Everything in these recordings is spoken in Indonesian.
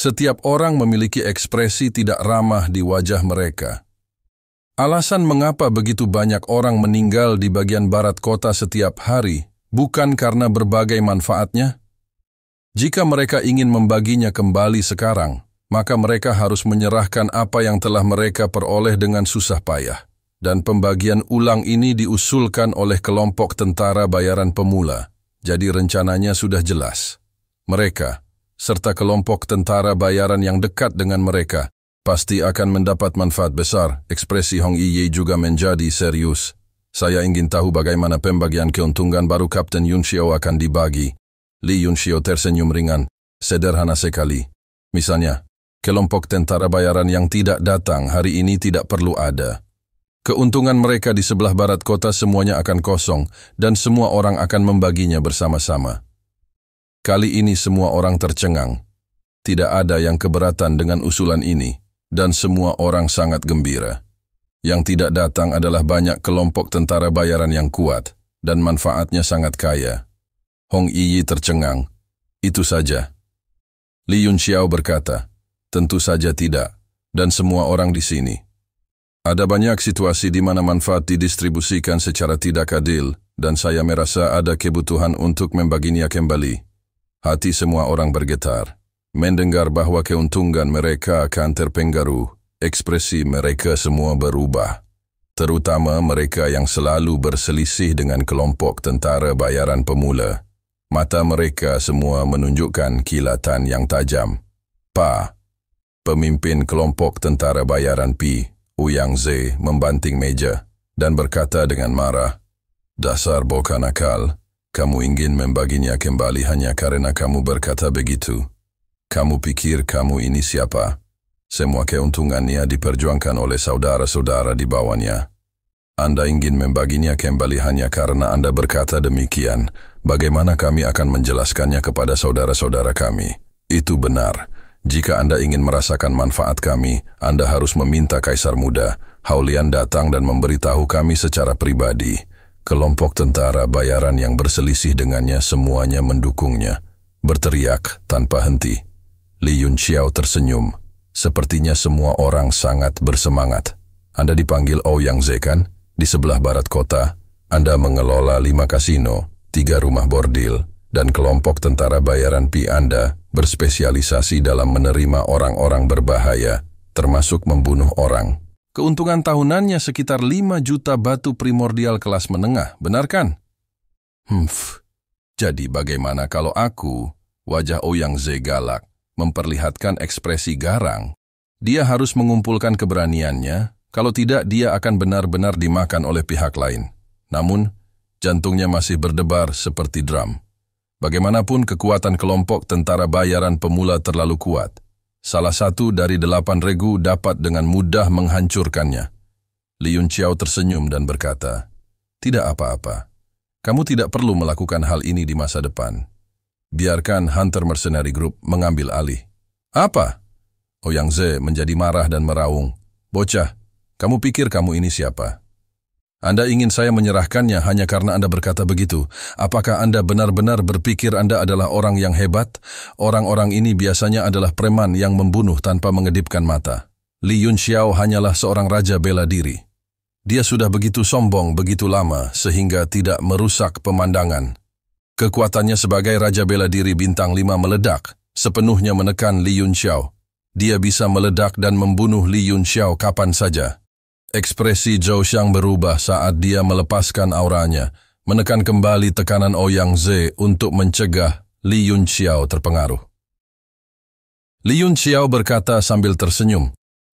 Setiap orang memiliki ekspresi tidak ramah di wajah mereka. Alasan mengapa begitu banyak orang meninggal di bagian barat kota setiap hari bukan karena berbagai manfaatnya. Jika mereka ingin membaginya kembali sekarang, maka mereka harus menyerahkan apa yang telah mereka peroleh dengan susah payah. Dan pembagian ulang ini diusulkan oleh kelompok tentara bayaran pemula. Jadi rencananya sudah jelas. Mereka, serta kelompok tentara bayaran yang dekat dengan mereka, pasti akan mendapat manfaat besar. Ekspresi Hong Yiyi juga menjadi serius. Saya ingin tahu bagaimana pembagian keuntungan baru Kapten Yun Xiao akan dibagi. Li Yun Xiao tersenyum ringan. Sederhana sekali. Misalnya, kelompok tentara bayaran yang tidak datang hari ini tidak perlu ada. Keuntungan mereka di sebelah barat kota semuanya akan kosong dan semua orang akan membaginya bersama-sama. Kali ini semua orang tercengang. Tidak ada yang keberatan dengan usulan ini dan semua orang sangat gembira. Yang tidak datang adalah banyak kelompok tentara bayaran yang kuat dan manfaatnya sangat kaya. Hong Yiyi tercengang. Itu saja. Li Yun Xiao berkata, tentu saja tidak, dan semua orang di sini. Ada banyak situasi di mana manfaat didistribusikan secara tidak adil, dan saya merasa ada kebutuhan untuk membaginya kembali. Hati semua orang bergetar. Mendengar bahwa keuntungan mereka akan terpengaruh, ekspresi mereka semua berubah. Terutama mereka yang selalu berselisih dengan kelompok tentara bayaran pemula. Mata mereka semua menunjukkan kilatan yang tajam. Pemimpin kelompok tentara bayaran Pi, Ouyang Ze, membanting meja dan berkata dengan marah, "Dasar bocah nakal, kamu ingin membaginya kembali hanya karena kamu berkata begitu. Kamu pikir kamu ini siapa? Semua keuntungannya diperjuangkan oleh saudara-saudara di bawahnya. Anda ingin membaginya kembali hanya karena Anda berkata demikian. Bagaimana kami akan menjelaskannya kepada saudara-saudara kami? Itu benar. Jika Anda ingin merasakan manfaat kami, Anda harus meminta Kaisar Muda, Haolian datang dan memberitahu kami secara pribadi." Kelompok tentara bayaran yang berselisih dengannya semuanya mendukungnya, berteriak tanpa henti. Li Yun Xiao tersenyum. Sepertinya semua orang sangat bersemangat. Anda dipanggil Ouyang Ze kan? Di sebelah barat kota, Anda mengelola 5 kasino, 3 rumah bordil, dan kelompok tentara bayaran Pi Anda berspesialisasi dalam menerima orang-orang berbahaya, termasuk membunuh orang. Keuntungan tahunannya sekitar 5 juta batu primordial kelas menengah, benar kan? Jadi bagaimana kalau aku, wajah Ouyang Ze galak, memperlihatkan ekspresi garang? Dia harus mengumpulkan keberaniannya, kalau tidak dia akan benar-benar dimakan oleh pihak lain. Namun, jantungnya masih berdebar seperti drum. Bagaimanapun kekuatan kelompok tentara bayaran pemula terlalu kuat. Salah satu dari 8 regu dapat dengan mudah menghancurkannya. Li Yun Xiao tersenyum dan berkata, "Tidak apa-apa. Kamu tidak perlu melakukan hal ini di masa depan. Biarkan Hunter Mercenary Group mengambil alih." "Apa?" Ouyang Ze menjadi marah dan meraung. "Bocah, kamu pikir kamu ini siapa? Anda ingin saya menyerahkannya hanya karena Anda berkata begitu. Apakah Anda benar-benar berpikir Anda adalah orang yang hebat? Orang-orang ini biasanya adalah preman yang membunuh tanpa mengedipkan mata. Li Yun Xiao hanyalah seorang raja bela diri. Dia sudah begitu sombong begitu lama sehingga tidak merusak pemandangan. Kekuatannya sebagai raja bela diri bintang 5 meledak, sepenuhnya menekan Li Yun Xiao. Dia bisa meledak dan membunuh Li Yun Xiao kapan saja." Ekspresi Zhou Xiang berubah saat dia melepaskan auranya, menekan kembali tekanan Ouyang Ze untuk mencegah Li Yun Xiao terpengaruh. Li Yun Xiao berkata sambil tersenyum,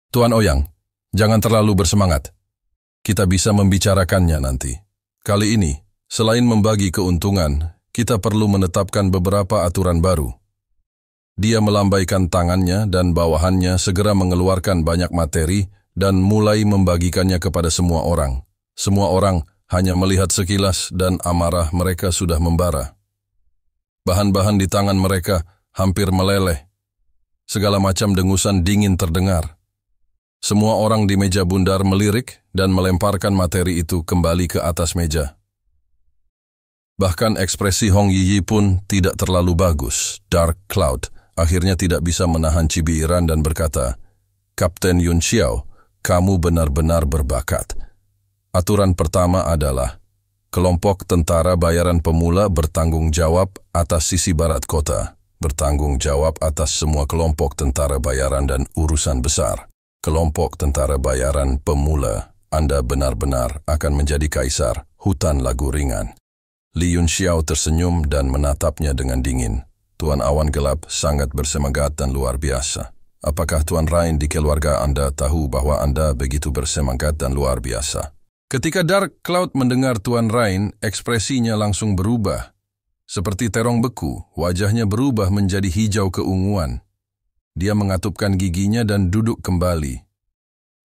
"Tuan Ouyang, jangan terlalu bersemangat. Kita bisa membicarakannya nanti. Kali ini, selain membagi keuntungan, kita perlu menetapkan beberapa aturan baru." Dia melambaikan tangannya dan bawahannya segera mengeluarkan banyak materi dan mulai membagikannya kepada semua orang. Semua orang hanya melihat sekilas dan amarah mereka sudah membara. Bahan-bahan di tangan mereka hampir meleleh. Segala macam dengusan dingin terdengar. Semua orang di meja bundar melirik dan melemparkan materi itu kembali ke atas meja. Bahkan ekspresi Hong Yiyi pun tidak terlalu bagus. Dark Cloud akhirnya tidak bisa menahan cibiran dan berkata, "Kapten Yun Xiao, kamu benar-benar berbakat." Aturan pertama adalah, kelompok tentara bayaran pemula bertanggung jawab atas sisi barat kota, bertanggung jawab atas semua kelompok tentara bayaran dan urusan besar. Kelompok tentara bayaran pemula, Anda benar-benar akan menjadi kaisar hutan lagu ringan. Li Yun Xiao tersenyum dan menatapnya dengan dingin. Tuan Awan Gelap sangat bersemangat dan luar biasa. Apakah Tuan Rain di keluarga Anda tahu bahwa Anda begitu bersemangat dan luar biasa? Ketika Dark Cloud mendengar Tuan Rain, ekspresinya langsung berubah. Seperti terong beku, wajahnya berubah menjadi hijau keunguan. Dia mengatupkan giginya dan duduk kembali.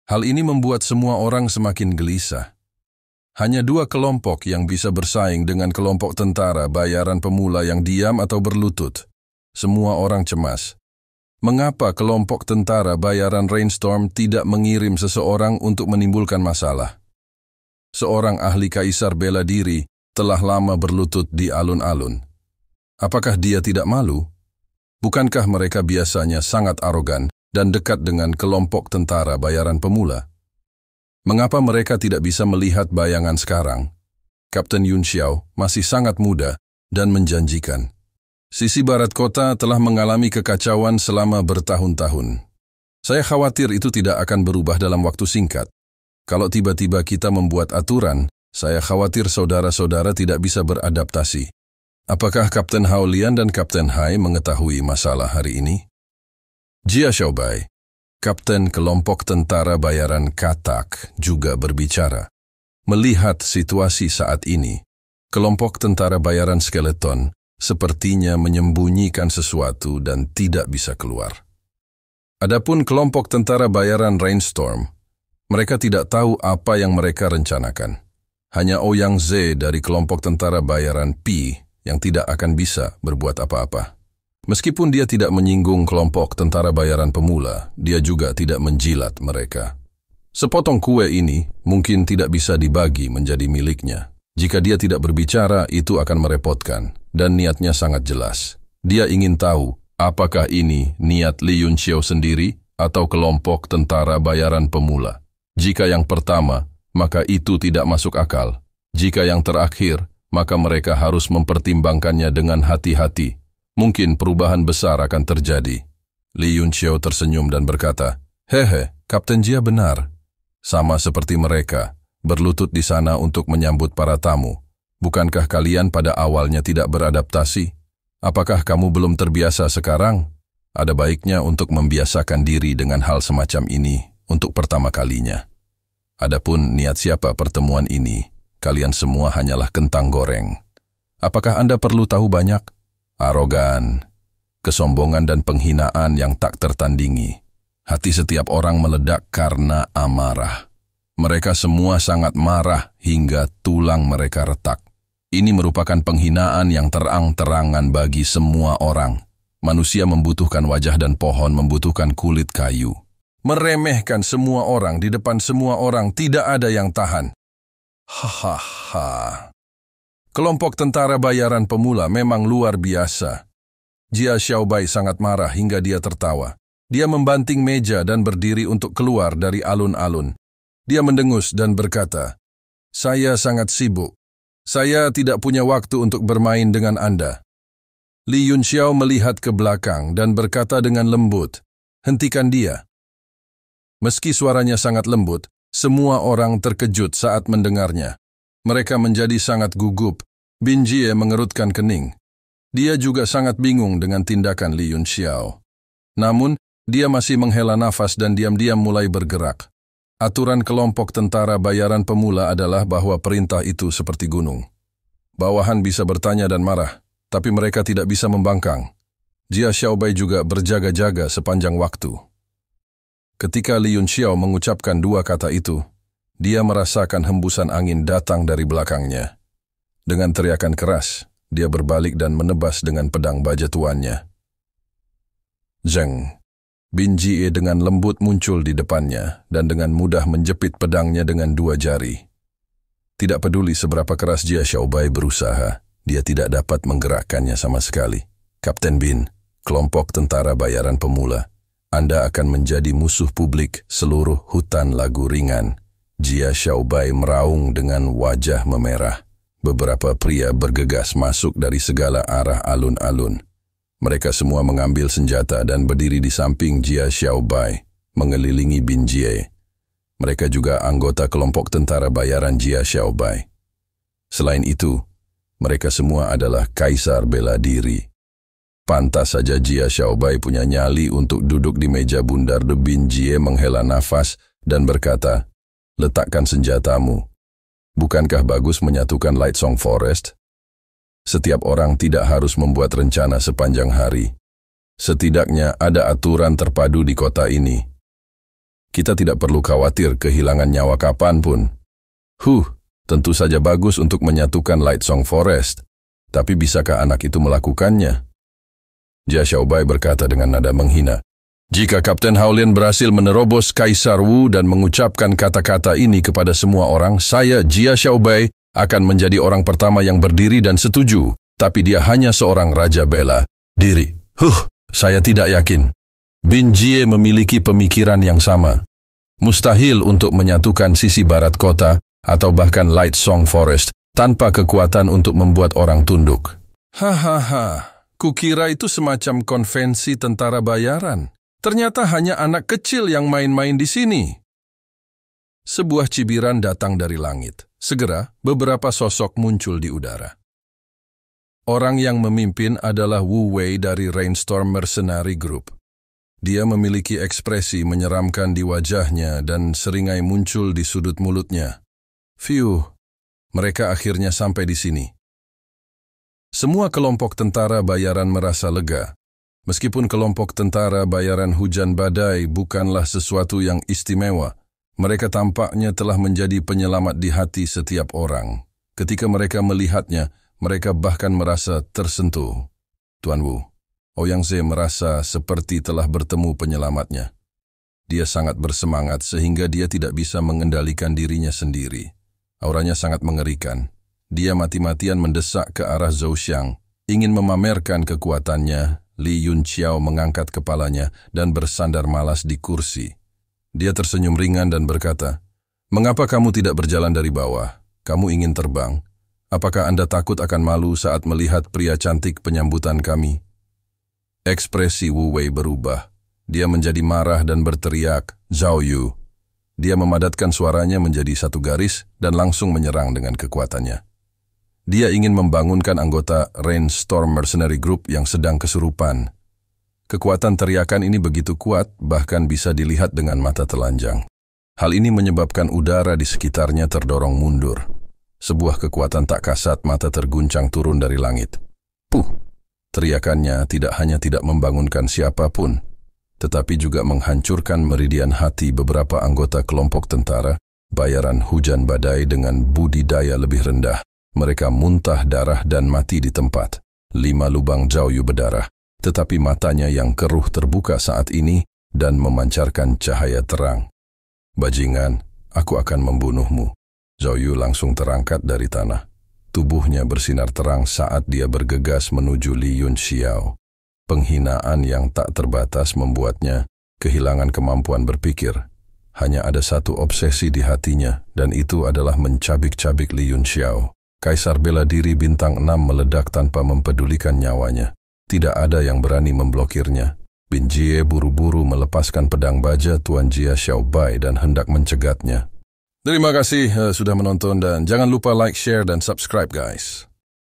Hal ini membuat semua orang semakin gelisah. Hanya 2 kelompok yang bisa bersaing dengan kelompok tentara bayaran pemula yang diam atau berlutut. Semua orang cemas. Mengapa kelompok tentara bayaran Rainstorm tidak mengirim seseorang untuk menimbulkan masalah? Seorang ahli kaisar bela diri telah lama berlutut di alun-alun. Apakah dia tidak malu? Bukankah mereka biasanya sangat arogan dan dekat dengan kelompok tentara bayaran pemula? Mengapa mereka tidak bisa melihat bayangan sekarang? Kapten Yun Xiao masih sangat muda dan menjanjikan. Sisi barat kota telah mengalami kekacauan selama bertahun-tahun. Saya khawatir itu tidak akan berubah dalam waktu singkat. Kalau tiba-tiba kita membuat aturan, saya khawatir saudara-saudara tidak bisa beradaptasi. Apakah Kapten Hao Lian dan Kapten Hai mengetahui masalah hari ini? Jia Xiaobai, Kapten kelompok tentara bayaran Katak, juga berbicara. Melihat situasi saat ini, kelompok tentara bayaran Skeleton sepertinya menyembunyikan sesuatu dan tidak bisa keluar. Adapun kelompok tentara bayaran Rainstorm, mereka tidak tahu apa yang mereka rencanakan. Hanya Ouyang Ze dari kelompok tentara bayaran Pi yang tidak akan bisa berbuat apa-apa. Meskipun dia tidak menyinggung kelompok tentara bayaran pemula, dia juga tidak menjilat mereka. Sepotong kue ini mungkin tidak bisa dibagi menjadi miliknya. Jika dia tidak berbicara, itu akan merepotkan, dan niatnya sangat jelas. Dia ingin tahu apakah ini niat Li Yun Xiao sendiri atau kelompok tentara bayaran pemula. Jika yang pertama, maka itu tidak masuk akal. Jika yang terakhir, maka mereka harus mempertimbangkannya dengan hati-hati. Mungkin perubahan besar akan terjadi. Li Yun Xiao tersenyum dan berkata, "Hehe, Kapten Jia benar. Sama seperti mereka, berlutut di sana untuk menyambut para tamu. Bukankah kalian pada awalnya tidak beradaptasi? Apakah kamu belum terbiasa sekarang? Ada baiknya untuk membiasakan diri dengan hal semacam ini untuk pertama kalinya. Adapun niat siapa pertemuan ini, kalian semua hanyalah kentang goreng. Apakah Anda perlu tahu banyak? Arogan, kesombongan dan penghinaan yang tak tertandingi. Hati setiap orang meledak karena amarah. Mereka semua sangat marah hingga tulang mereka retak. Ini merupakan penghinaan yang terang-terangan bagi semua orang. Manusia membutuhkan wajah dan pohon membutuhkan kulit kayu. Meremehkan semua orang di depan semua orang, tidak ada yang tahan. Hahaha. Kelompok tentara bayaran pemula memang luar biasa. Jia Xiaobai sangat marah hingga dia tertawa. Dia membanting meja dan berdiri untuk keluar dari alun-alun. Dia mendengus dan berkata, "Saya sangat sibuk. Saya tidak punya waktu untuk bermain dengan Anda." Li Yun Xiao melihat ke belakang dan berkata dengan lembut, "Hentikan dia." Meski suaranya sangat lembut, semua orang terkejut saat mendengarnya. Mereka menjadi sangat gugup. Bin Jie mengerutkan kening. Dia juga sangat bingung dengan tindakan Li Yun Xiao. Namun, dia masih menghela nafas dan diam-diam mulai bergerak. Aturan kelompok tentara bayaran pemula adalah bahwa perintah itu seperti gunung. Bawahan bisa bertanya dan marah, tapi mereka tidak bisa membangkang. Jia Xiaobai juga berjaga-jaga sepanjang waktu. Ketika Li Yun Xiao mengucapkan 2 kata itu, dia merasakan hembusan angin datang dari belakangnya. Dengan teriakan keras, dia berbalik dan menebas dengan pedang baja tuannya. Zheng. Bin Jie dengan lembut muncul di depannya dan dengan mudah menjepit pedangnya dengan 2 jari. Tidak peduli seberapa keras Jia Xiaobai berusaha, dia tidak dapat menggerakkannya sama sekali. "Kapten Bin, kelompok tentara bayaran pemula. Anda akan menjadi musuh publik seluruh hutan lagu ringan. Jia Xiaobai meraung dengan wajah memerah. Beberapa pria bergegas masuk dari segala arah alun-alun. Mereka semua mengambil senjata dan berdiri di samping Jia Xiaobai, mengelilingi Bin Jie. Mereka juga anggota kelompok tentara bayaran Jia Xiaobai. Selain itu, mereka semua adalah kaisar bela diri. Pantas saja Jia Xiaobai punya nyali untuk duduk di meja bundar. Bin Jie menghela nafas dan berkata, "Letakkan senjatamu. Bukankah bagus menyatukan Lightsong Forest? Setiap orang tidak harus membuat rencana sepanjang hari. Setidaknya ada aturan terpadu di kota ini. Kita tidak perlu khawatir kehilangan nyawa kapanpun. Tentu saja bagus untuk menyatukan Lightsong Forest. Tapi bisakah anak itu melakukannya?" Jia Xiaobai berkata dengan nada menghina, "Jika Kapten Haolin berhasil menerobos Kaisar Wu dan mengucapkan kata-kata ini kepada semua orang, saya, Jia Xiaobai, akan menjadi orang pertama yang berdiri dan setuju. Tapi dia hanya seorang raja bela diri. Saya tidak yakin." Bin Jie memiliki pemikiran yang sama. Mustahil untuk menyatukan sisi barat kota atau bahkan Lightsong Forest tanpa kekuatan untuk membuat orang tunduk. Kukira itu semacam konvensi tentara bayaran. Ternyata hanya anak kecil yang main-main di sini. Sebuah cibiran datang dari langit. Segera, beberapa sosok muncul di udara. Orang yang memimpin adalah Wu Wei dari Rainstorm Mercenary Group. Dia memiliki ekspresi menyeramkan di wajahnya dan seringai muncul di sudut mulutnya. Mereka akhirnya sampai di sini. Semua kelompok tentara bayaran merasa lega. Meskipun kelompok tentara bayaran hujan badai bukanlah sesuatu yang istimewa, mereka tampaknya telah menjadi penyelamat di hati setiap orang. Ketika mereka melihatnya, mereka bahkan merasa tersentuh. Tuan Wu, Ouyang Ze merasa seperti telah bertemu penyelamatnya. Dia sangat bersemangat sehingga dia tidak bisa mengendalikan dirinya sendiri. Auranya sangat mengerikan. Dia mati-matian mendesak ke arah Zhou Xiang, ingin memamerkan kekuatannya. Li Yunqiao mengangkat kepalanya dan bersandar malas di kursi. Dia tersenyum ringan dan berkata, "Mengapa kamu tidak berjalan dari bawah? Kamu ingin terbang? Apakah Anda takut akan malu saat melihat pria cantik penyambutan kami?" Ekspresi Wu Wei berubah. Dia menjadi marah dan berteriak, "Zhao Yu!" Dia memadatkan suaranya menjadi satu garis dan langsung menyerang dengan kekuatannya. Dia ingin membangunkan anggota Rainstorm Mercenary Group yang sedang kesurupan. Kekuatan teriakan ini begitu kuat, bahkan bisa dilihat dengan mata telanjang. Hal ini menyebabkan udara di sekitarnya terdorong mundur. Sebuah kekuatan tak kasat mata terguncang turun dari langit. Teriakannya tidak hanya tidak membangunkan siapapun, tetapi juga menghancurkan meridian hati beberapa anggota kelompok tentara bayaran hujan badai dengan budidaya lebih rendah. Mereka muntah darah dan mati di tempat. 5 lubang Zhao Yu berdarah, tetapi matanya yang keruh terbuka saat ini dan memancarkan cahaya terang. "Bajingan, aku akan membunuhmu." Zhao Yu langsung terangkat dari tanah. Tubuhnya bersinar terang saat dia bergegas menuju Li Yunqiao. Penghinaan yang tak terbatas membuatnya kehilangan kemampuan berpikir. Hanya ada satu obsesi di hatinya, dan itu adalah mencabik-cabik Li Yunqiao. Kaisar bela diri bintang 6 meledak tanpa mempedulikan nyawanya. Tidak ada yang berani memblokirnya. Bin Jie buru-buru melepaskan pedang baja Tuan Jia Xiaobai dan hendak mencegatnya. Terima kasih sudah menonton dan jangan lupa like, share, dan subscribe guys.